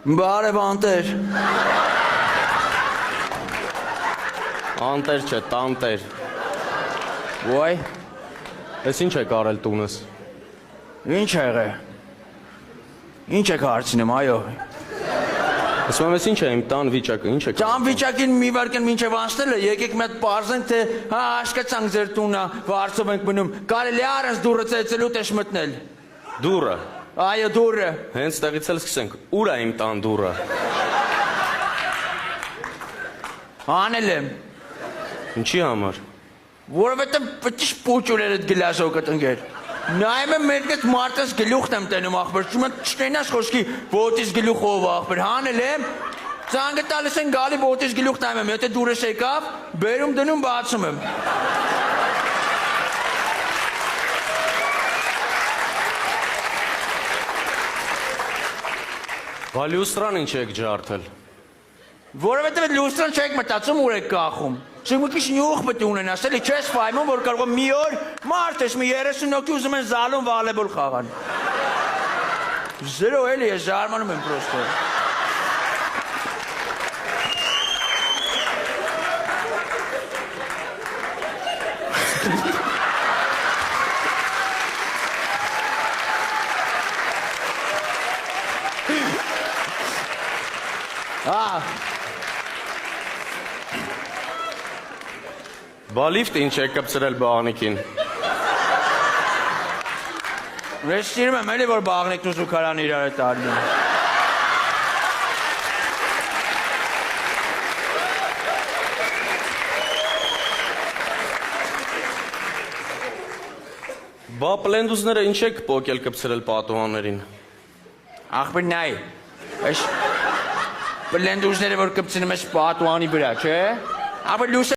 Բարև անտեր։ Անտեր չէ, տանտեր։ Ոայ, Ես ինչ եք արել տունս։ ինչ է եղել։ Ինչ եք հարցնում, այո։ Ասում եմ, ես ինչ է իմ տան վիճակը, ինչ եք։ Ճամ վիճակին մի վարկեն մինչև անցնել է, եկեք մի հատ պարզենք, թե հա աշկացանք ձեր տունը, վարձով ենք մնում։ Կարելի է առանց դուռը ծեծելու տես մտնել։ Դուրը։ Այո, դուռը։ Հենց տեղից էլ սկսենք։ Ուր է իմ տան դուրը։ Անել եմ։ Ինչի համար։ Որովհետև պտիշ պուճուրերդ գլազով կտնգեր։ Նայում եմ մերկես մարդս գլուխն եմ տենում աղբեր, չում եմ չնենաս խոսքի ոտիս գլուխով աղբեր, հանել եմ, ծանգը տալիս են գալի ոտիս գլուխ տայում եմ, եթե դուրս եկավ, բերում դնում բացում եմ։ Բա լյուստրան ինչ եք ջարդել։ Որովհետև լյուստրան չեք մտածում ուր եք կախում։ Մի քիչ նյուխ պետք է ունենաս, էլի չես ֆայմում, որ կարող մի օր մարդ ես, մի 30 հոգի ուզում են զալում վալեբոլ խաղան։ Զրո էլի ես զարմանում եմ պրոստը։ Բա լիֆտ ինչ եք կպցրել բաղնիկին։ Ես սիրում եմ էլի, որ բաղնիկն ու զուգարանը իրար է տարնում։ Բա պլենդուզները ինչ եք պոկել կպցրել պատուհաններին։ Ախպեր նայ, այս պլենդուզները որ կպցնում ես պատուանի վրա, չէ։ Ախպեր լույսը